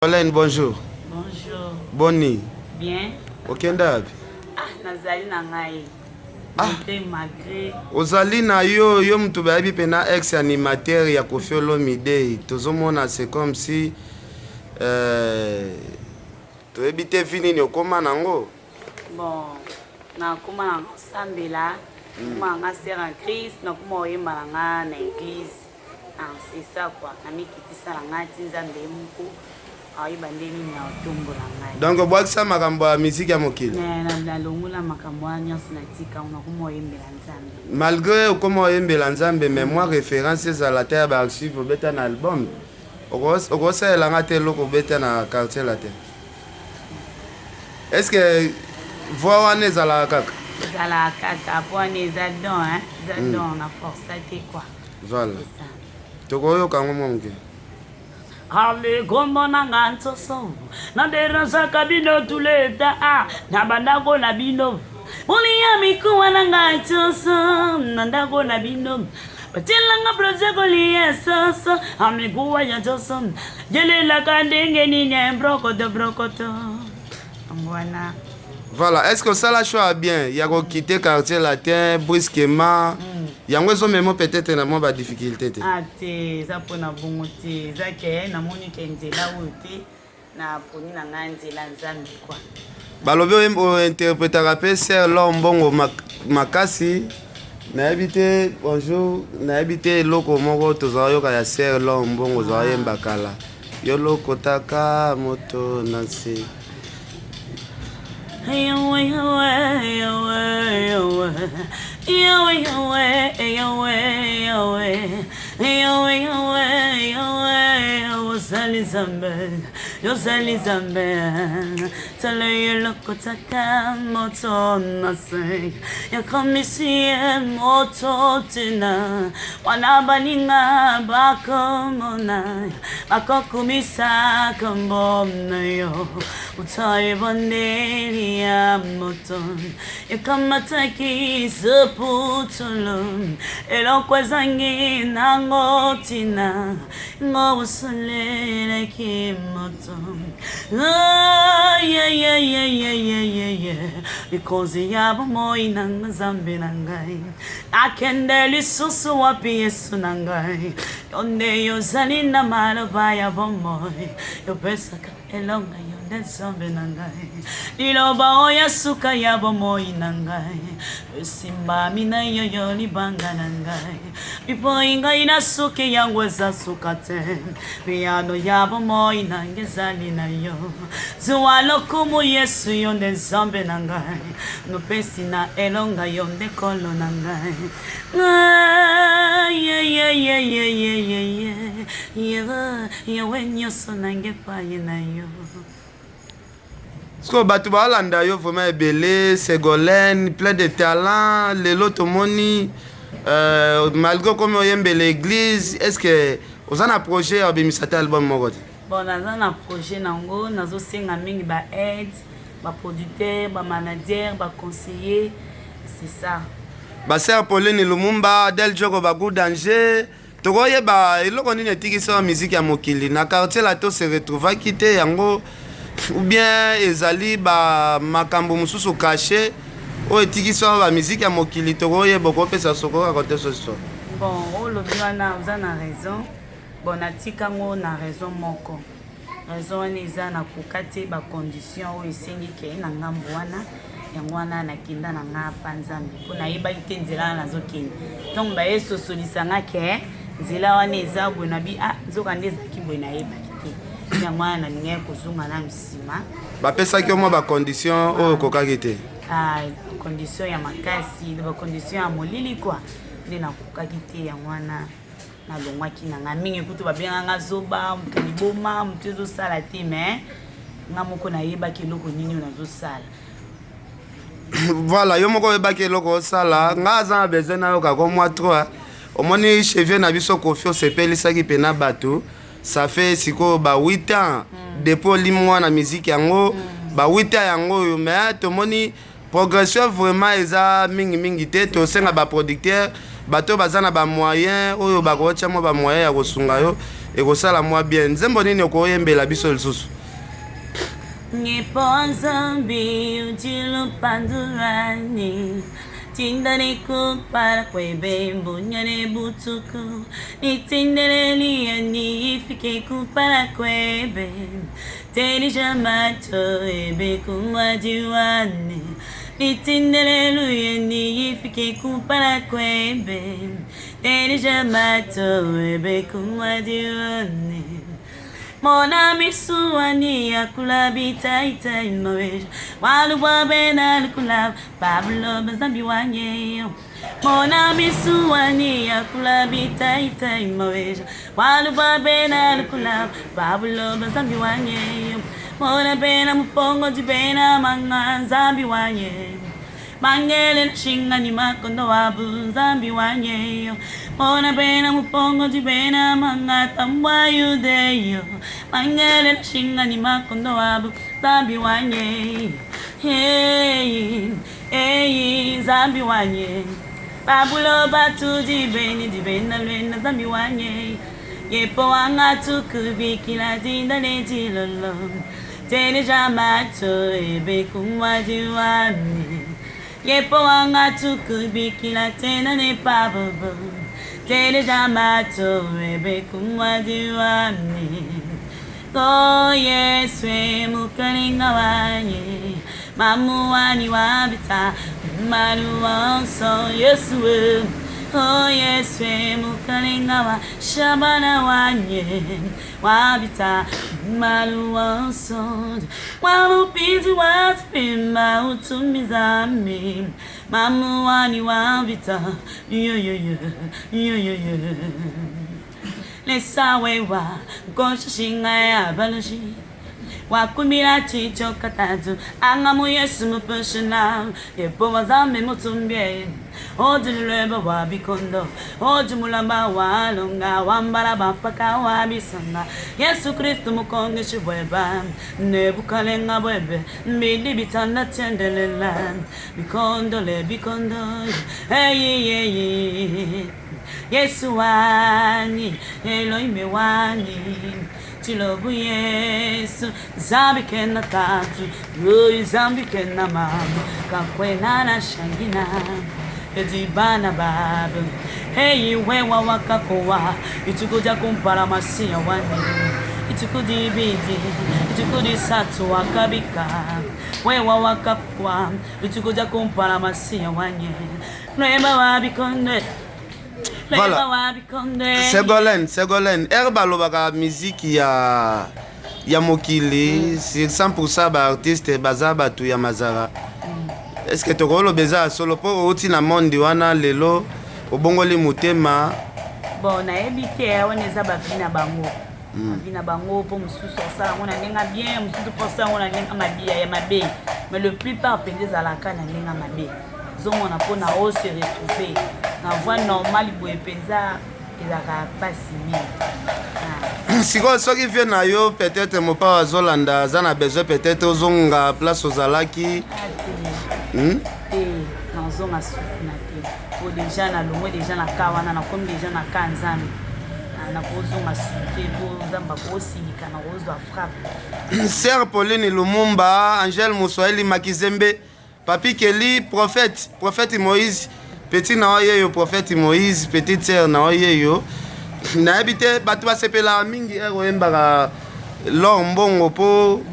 Hélène, bonjour. Bonjour. Bonne. Bien. Okenda. Nazali na ngai. Malgré. Ozali na yo mtu babi pena ex animateur ya Koffi Olomide. Tozomona c'est comme si to ebite fini ni okoma nango. Bon, na koma na sambela, koma nga sert en Christ, na koma oyemba nga na église. Ah, c'est ça quoi. Na mikitisa na ngati nzambe muko. Donc bwakisa makambo ya musique ya mokili. Malgré okoma oyembela nzambe mais moi référence ezala te ya baarchive obeta na album. Okosalela te eloko obeta na quartier latin. Est-ce que voix wana ezala kaka? Ezala kaka po wana eza don, hein? Eza don na force te quoi. Voilà. Tokoyoka ngo moke. Ale kombo nanga ntoso na derasa kabino tuleta na bandako na bino Ulia mikuwa nanga ntoso na ndako na bino Batilanga projeko liye soso amikuwa ya ntoso Jelela kandenge nine brokoto Amwana. Voilà, est-ce que ça la choix bien? Il y a quitter quartier latin brusquement. Yango zo memo peut-être na mo ba difficulté te. Te za pona bongo te za ke na moni ke nzela wote na poni na nzela nzambi kwa. Balobi o interprétera pe ser lombongo makasi na habité bonjour na habité loko moko tozayo ka ya ser lombongo za yemba kala. Yo loko taka moto nansi. Yosali zambe tale loko taka moto nase ya komisi moto tina wana baninga bako mona bako kumisa kambo na yo utai bondeli ya moto ya kamataki seputulum elokwa zangi nango tina ngo usolele kimoto because yabo moi nanga zambe nangai akendeli susu wapi yesu nangai yonde yozali na maloba yabo moi yopesaka elonga yonde zambe nangai iloba oya suka yabo moi nangai simba mina yoyo libanga nangai ipo inga inasuke yangu eza sukate piano yabo moi nange zali na yo zuwalo kumu yesu yonde zambe nangai nupesi na elonga yonde kolo nangai yewe nyoso nange paye na yo. Parce que batu balanda yo vraiment ebele, Ségolène, plein de talent, lelo tomoni malgré comme oyembe l'église, est-ce que vous avez un projet à bimisate album moko? Bon, naza na projet nango, nazo senga mingi ba aide, ba producteur, ba manager, ba conseiller, c'est ça. Ba sœur Pauline Lumumba, Del Joko ba Good Danger, tokoye ba eloko nini etikisa musique ya mokili na quartier la to se retrouva kité yango ou bien ezali ba makambo mususu caché o etikisa ba musique ya mokili tokoye boko pesa soko raconter ce soir. Bon, o lobi wana vous avez raison. Bon, natika ngo na raison moko. Raison wana eza na kokate ba condition o esengi ke na ngambo wana yango wana na kinda na nga panzambi pona yeba ite nzela na zokende. Donc ba yeso solisanga ke nzela wana eza bona bi nzoka ndeza ki bona yeba kite. Yango wana ninge kozunga na msima. Ba pesa ki mo ba condition o kokaki te. Condition ya makasi, ba condition ya molili kwa. Nde na kokaki te yango wana. Na longwaki nanga mingi kutu babenga nga zoba mutu liboma mutu ezosala te mais nga moko nayebaki eloko nini nazosala. Voilà, yo moko oyebaki eloko osala nga aza na besoin nayoka ko mwa 3 omoni cheveux na biso Koffi osepelisaki pena bato ça fait siko ba 8 ans depuis limwa na musique yango ba 8 ans yango mais tomoni progression vraiment eza mingi te tosenga ba producteur bato bazana ba moyen oyo bakocha mo ba moyen ya kosunga yo ekosala mwa bien. Nzembo nini okoyembela biso lisusu? Nyepo nzambi ujilu pandurani Tindane kupara kwebe mbunyane butuku Nitindele liani ifike kupara kwebe Teni jamato ebe kumwajiwane Nitindele liani ifike kupara kwebe Teni jamato ebe kumwajiwane Mona misuani ya kulabi taita imoweja Waluwa bena lukulab Pablo bazambi wanye Mona misuani ya kulabi taita imoweja Waluwa bena lukulab Pablo bazambi wanye Mona bena mupongo jibena manga zambi wanye Mangele na shinga ni makondo wabu zambi wanye Mona bena mupongo jibena manga tambwa yudeyo Mangele na shinga ni makondo wabu zambi wanye Hey, hey, zambi wanye Babulo batu jibena lwena zambi wanye Yepo wanga tukubi kila dinda leji lolo Tene jamato ebe kumwajiwane Yepo wanga tukubi kila tena ne pabobo Tene jamato ebe kumwajiwane Ko yeswe mukalinga wanye Mamu wani wabita Malu wanso yeswe Oh yeswe mukalinga wa Shabana wanye Wabita Malu wanso Wamupizi watpima utumizame Mamu wani wabita Yo yo yo Yo yo yo Lesa wewa Gosha shinga ya balashi Wakumira chicho katatu Angamu yesu mupashana Yepo wazame mutumbie Ojululeba wabikondo Ojumulamba walonga Wambala bapaka wabisanga Yesu Kristu mukonge shibweba Nebukalenga bwebe Mbidi bitanda tendelela Bikondo le bikondo Hey Yesu wani Elohime wani Chilobu Yesu Zambi kena tatu Yoi zambi kena mamu Kakwena na shangina Edibana babu Hey wewa wakakowa Itukuja kumpara masia wani Itukudi bidi Itukudi satu wakabika Wewa wakakowa Itukuja kumpara masia wani Rema wabikonde Voilà. Ségolène, Herbalo baka musique ya mokili, c'est 100% ba artiste bazaba tu ya mazara. Est-ce que tokolo beza solo po oti na monde wana lelo obongoli mutema? Bon, na ebite waneza ba vina bango. Vina bango po mususu sala ngona nenga bien, mususu po sala ngona nenga mabia ya mabe. Mais le plupart pendeza la kana nenga mabe. Zomona po na o se retrouver. Na voix normale boye penza ezaka pasi mingi. Siko soki vie na yo peut-être mopa wa Zolanda zana besoin peut-être ozonga place ozalaki. Na zonga sukuna te. Po déjà na longo déjà na kawana na comme déjà na kanzami. Na kozonga suke po zamba ko sika na ozwa frappe. Sœur Pauline Lumumba, Angèle Moussoeli Makizembe, Papi Kelly, prophète Moïse. Petit na oyeyo prophète Moïse, petite sœur na oyeyo. Na habité batu basepela mingi oyembaka lor mbongo po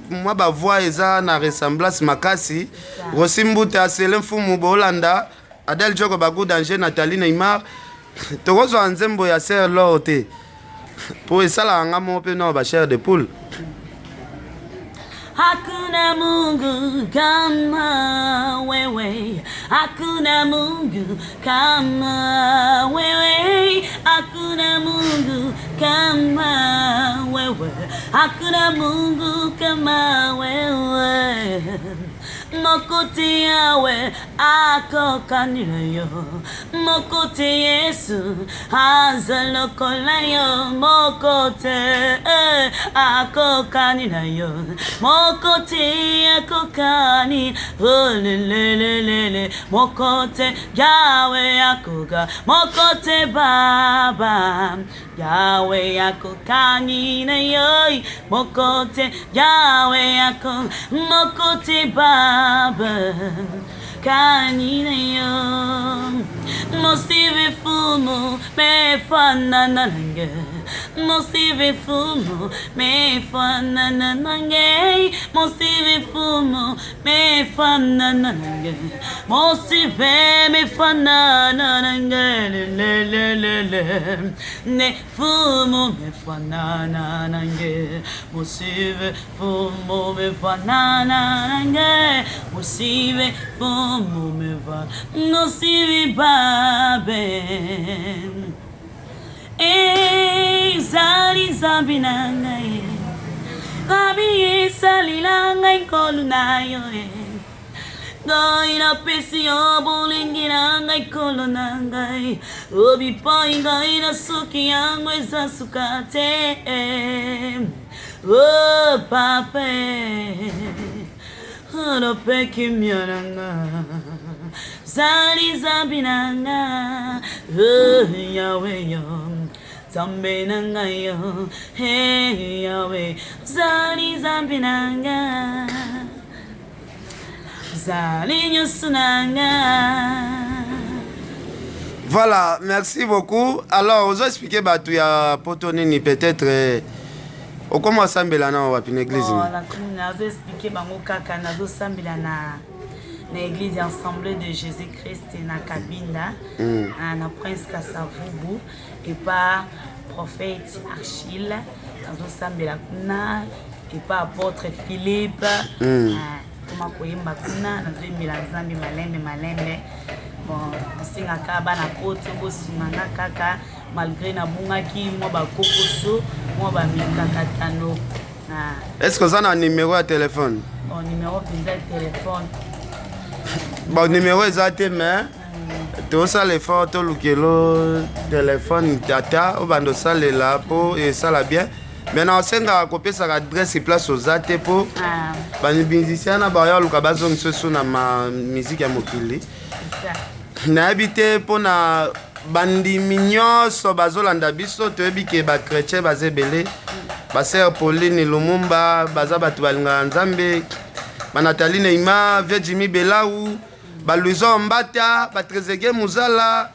moi ba voix eza na ressemblance makasi. Rosimbuta Asele Mfumu Bolanda, Adel Joko Bagou Danger Nathalie Neymar. Tokozo nzembo ya sœur lor te. Po esala ngamo pe na ba chair de poule. Hakuna Mungu kama wewe, hakuna Mungu kama wewe, hakuna Mungu kama wewe, hakuna Mungu kama wewe. Mokoti yawe akokanila yo mokote Yesu azalokola yo mokote akokanila yo mokote akokani olelelelele mokote Yahweh akoga mokote Baba Yahweh akokani na yo mokote Yahweh akok mokote Baba kanina yo Mosive fumo me fanana nange Mosive fumo me fanana nange Mosive fumo me fanana nange Mosive me fanana nange le le le le Ne fumo me fanana nange Mosive fumo me fanana nange Mosive fumo me va no si babe zali zabinanga kabi salilanga ikolunayo Gaina pesio bulingiranga ikolonanga obi painga ina suki yangu eza sukate oh pape Hano peki miananga Zali zabinanga Yahweh yo Zambe nanga yo Hey Yahweh Zali zabinanga Zali nyusunanga. Voilà, merci beaucoup. Alors, vous expliquez tu ya poto nini peut-être au comment sambela na wapi na église. Voilà, comme nazo expliquer bango kaka nazo sambela na église Assemblée de Jésus-Christ na Kabinda, na Prince Kasavubu et pas prophète Achille, nazo sambela kuna et pas apôtre Philippe. Comment koyemba kuna nazo mbela Nzambe malembe. Bon, singa kaba na poto bosimanga kaka malgré na bungaki mo ba kokoso mo ba mikakatano na. Est-ce que ça a un numéro de téléphone? Bon, numéro de téléphone. Bon, numéro exact mais tout ça les photos lukelo téléphone data au bando ça les là pour et ça la bien. Maintenant senga copier sa adresse et place aux até pour ba musicien na ba yo lukabazo nsoso na ma musique ya mokili. Na habité pour na bandimi nyonso bazolanda biso toyebi ke ba chrétien bazebele ba sœur Pauline Lumumba baza batu balinga Nzambe ba Nathalie Neima Virginie Belau ba Louison Mbata ba Trezege Muzala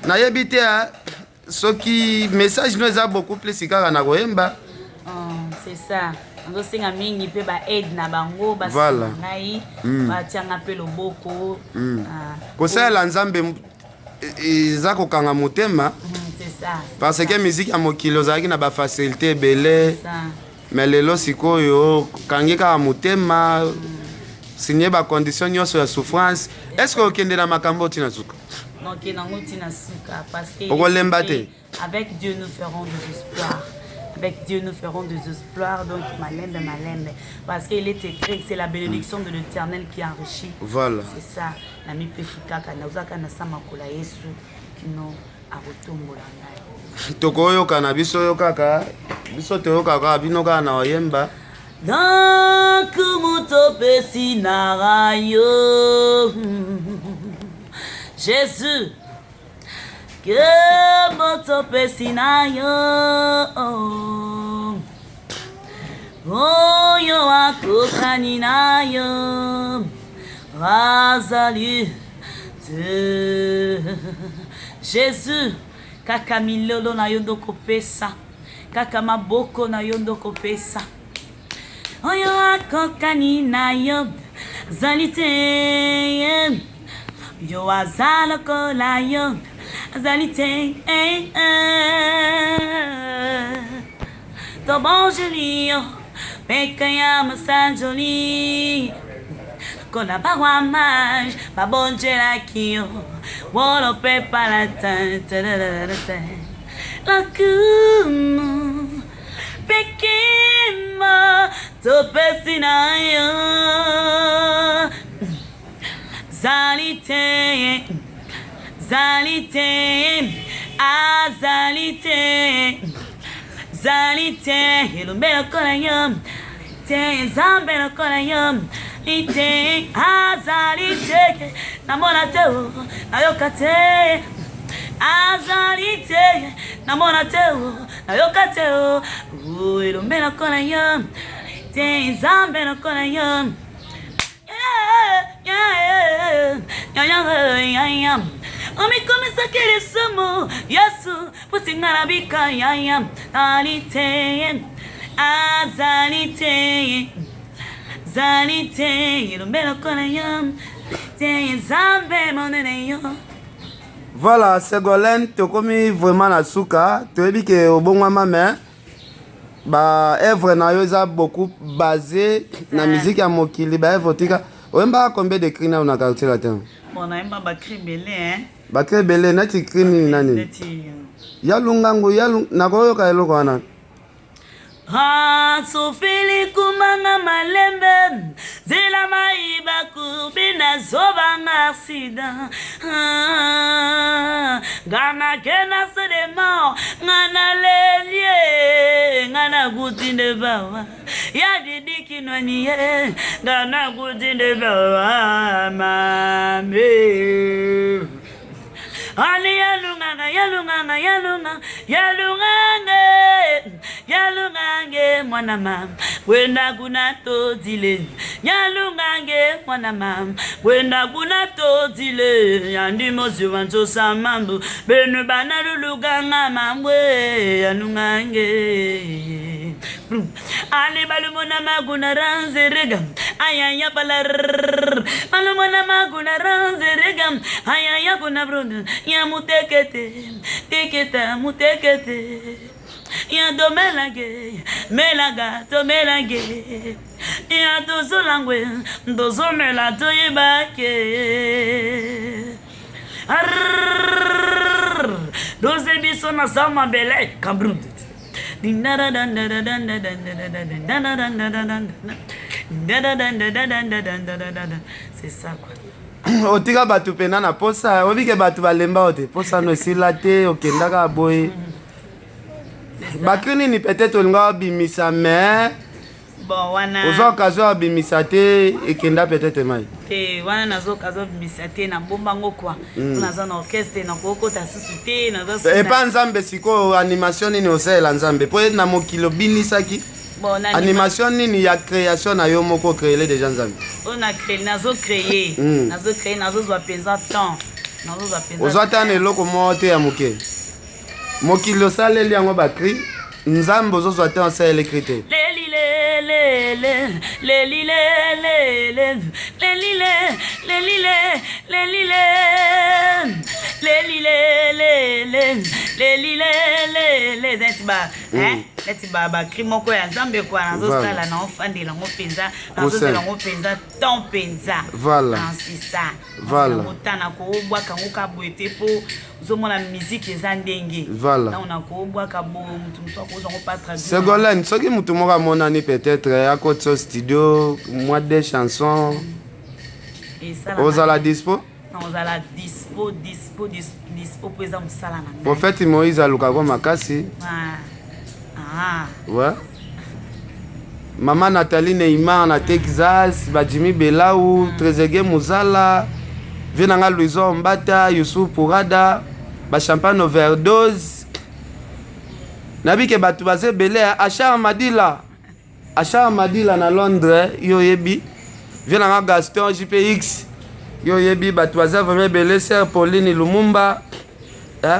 na yebite soki message nous a beaucoup plus sikara na koyemba. C'est ça. On singa mingi pe ba aide na bango ba ngai ba tianga pe loboko ko sala Nzambe za ko kanga motema. C'est ça. Parce que musique ya mokili ozaki na ba facilité belé mais lelo sikoyo kangeka motema signé ba condition nyonso ya souffrance. Est-ce que okende na makambo tina suka? Non, qui n'a pas suka parce que avec Dieu nous ferons des espoirs. Avec Dieu nous ferons des espoirs, donc malembe. Parce qu'il est écrit que c'est la bénédiction de l'Éternel qui enrichit. Voilà. C'est ça. Nami pefika na uzaka na sama kola Yesu kino abotombola ngai. Tokoyo kana biso yo kaka. Biso toyo kaka bino kana na oyemba. Donc muto pesi na rayo. Jésus, que moto pesinayo, oh yo akokaninayo, razali te. Jésus, kaka milolo na yondo kopesa, kaka maboko na yondo kopesa, oh yo akokaninayo, zalite. Yo azala kola yo azalite to bon joli yo pekaya masa joli kola barwa maj ba bon jelaki yo wolo pepa la tante la kumu pekima to pesina yo Zalité, Zalité, Azalité, Zalité, Ilumelo Kolayum, Te Zambelo Kolayum, Ite, Azalité, Namona Teo, Nayokate, Azalité, Namona Teo, Nayokate, Ilumelo Kolayum, Te Zambelo Kolayum. Omi começa a querer samo, yasu, pusi ngarabika yayam, alite, azalite, zalite, ilumbelo konayam, te zambe moneneyo. Voilà, Ségolène, tu comme vraiment la souka, tu as dit que au bon moment, mais bah, œuvre na yo eza beaucoup basé na musique ya mokili, bah, œuvre tika. Oyemba combien de cris na quartier latin? Bon, on a un cri belé, hein? Bakre belé, nati cri ni nani? Yalungango, nakoyoka eloko wana. Sofili kumanga malembe zela maiba kubina zobanga accident gana kena sedemo ngana lelie ngana gutinde bawa ya didi kinwani ye gana gutinde bawa mame Ali yalunganga yalunganga yalunga yalungange mwana mama wenda kuna tozile yalungange mwana mama wenda kuna tozile yandi mozi wanzo samambu benu bana luluganga mamwe yalungange Ali balumona maguna ranzerega ayaya balar balumona maguna ranzerega ayaya kuna brunda ya mutekete teketa mutekete ya do melage melaga to melage ya do zolangwe do zomela to yebake do zebiso na sama bele kabrunda c'est ça quoi. Otika batu pena na posa, obike batu balemba ote, posa no esila te, okendaka boye. Bakrini ni peut-être olinga bimisa mais bon wana ozo okazo bimisa te ekenda peut-être mai. Wana nazo okazo bimisa te na bomba ngokwa. Nazo na orchestre na kokota susu te nazo. E pa nzambe siko animation ni osela nzambe. Po na mokilo binisaki. Bon, animation nini ya création na yo moko créer déjà nzambe. On a créé nazo créer nazo zwa penza temps nazo zwa penza ozwata eloko mo te ya moke mokili osaleli yango bakri nzambe ozozwa te osala écrite Leti baba krimo ko ya nzambe kwa nazo sala na ofandela ngopenza nazo zela ngopenza ton penza voilà c'est ça voilà motana ko obwaka ngoka boete po zomona musique eza ndenge voilà na ona ko obwaka bo mutu mso ko zongo pas traduire Ségolène soki mutu moko monani peut-être akotso studio moi des chansons et ça ozala dispo ozala dispo pour exemple sala na prophète Moïse alukako makasi ouais. Maman Nathalie Neymar na Texas, Badjimi Belaou, Trezege Mouzala, Venanga Louison Mbata, Youssouf Pourada, ba champagne overdose. Nabi ke batu baze belé Achar Madila na Londres, yo yebi. Venanga Gaston JPX, yo yebi batu baze vraiment belé Sœur Pauline Lumumba.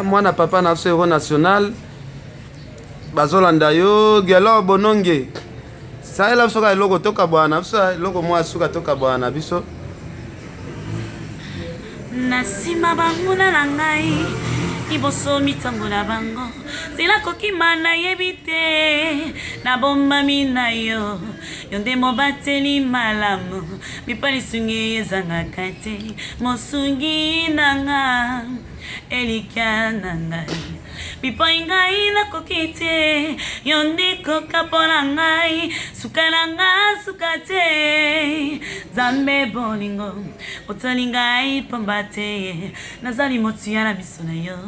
Moi na papa na Héros National. Bazolanda yo gelo bononge saela soka eloko toka bwana biso eloko mwa suka toka bwana biso nasima banguna na ngai iboso mitango na bango sila kokima na yebite na bomba mina yo yonde mobateli malamu mipali sungi ezanga kate mosungi nanga elika na ngai pipo ngai nakoki te yo ndikoka mpona ngai suka na nga suka te Nzambe bolingo otali ngai pamba te nazali motia na miso na yo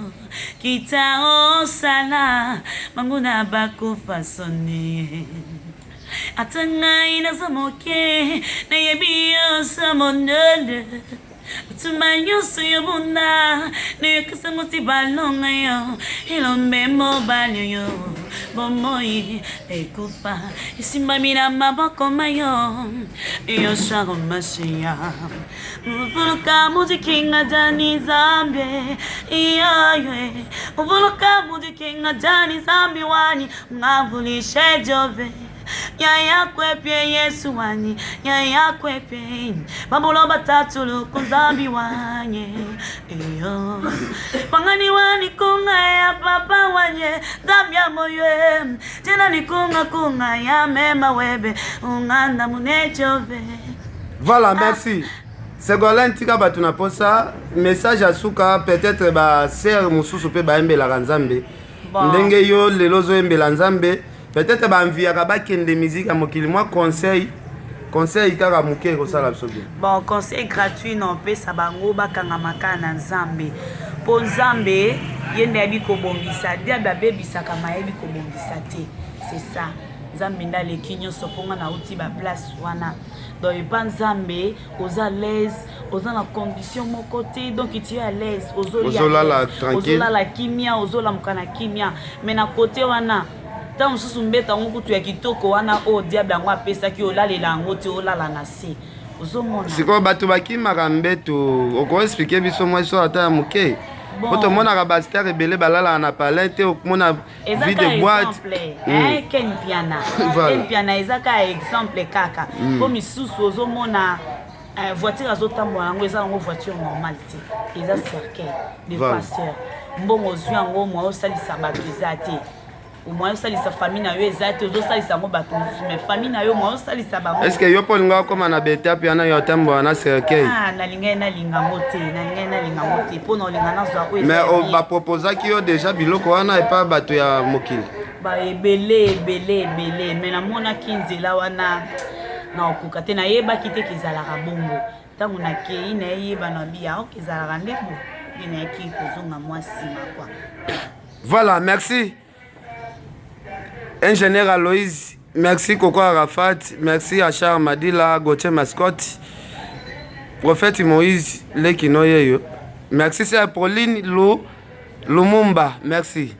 kita osala manguna bakufa soni ata ngai naza moke nayebi yo sa monene Tuma nyuso yo bunda Nayokasa nguti balonga yo Ilombe mo balyo yo Bomoi ekufa Isimba mina maboko mayo Iyo shako mashiya Uvuluka mujikinga jani zambe Iyo ywe Uvuluka mujikinga jani zambe wani Ngavulishe jove Yaya kwepye Yesu wani Yaya kwepye Babulo batatulu kunzambi wanye Iyo Pangani wani kunga ya papa wanye Zambia moywe Tena ni kunga ya mema webe Unganda munechove Voilà, merci. Ségolène tika batu na posa message asuka peut-être ba sœur mususu pe ba embela Nzambe. Ndenge yo lelo zo embela Nzambe. Peut-être ba enviaka ba kende musique à mokili moi conseil kaka muke ko sala biso bien. Bon conseil gratuit non pe sabango ba kanga makana Nzambe. Po Nzambe yende abi ko bombisa dia ba bebisa kama yebi ko bombisa te. C'est ça. Nzambe ndale kinyo soponga na uti ba place wana. Donc pas Nzambe aux à l'aise, aux dans la condition mon côté donc tu es à l'aise ozola tranquille. Ozola la kimia, ozola mkana kimia. Mais na côté wana ta mususu mbeta ngo kutu ya kitoko wana o diable ngo apesa ki olalela ngo te olala na se ozomona siko bato bakimaka mbeto oko expliquer biso moi so ata muke poto mona ka bastar ebele balala na palais te mona vie de boîte Ken piana ezaka exemple kaka po misusu ozomona voiture azotambola ngo eza ngo voiture normale te eza cercueil de passeur mbongo zwi ngo mo osalisa bato ezate au moins ça sa famille na yo ezate ozo salisa mo bato mais famille na yo mo salisa ba est-ce que yo polinga koma na beta pe na yo tambo na cercueil na linga mote po na linga na zo ko mais on ba proposer ki yo déjà biloko wana et pas bato ya mokili ba ebele mais na mona kinzela wana na okuka te na yeba kite kizala ka bongo tangu na ke ina yeba na bia o kizala ka ndebo ina ki kozonga mwasi makwa. Voilà, merci. Ingénieur Aloïse, merci Coco Arafat, merci Achar Madila, Gauthier Mascotte, Prophète Moïse, Lekinoyeyo. Merci c'est Pauline Lumumba, merci.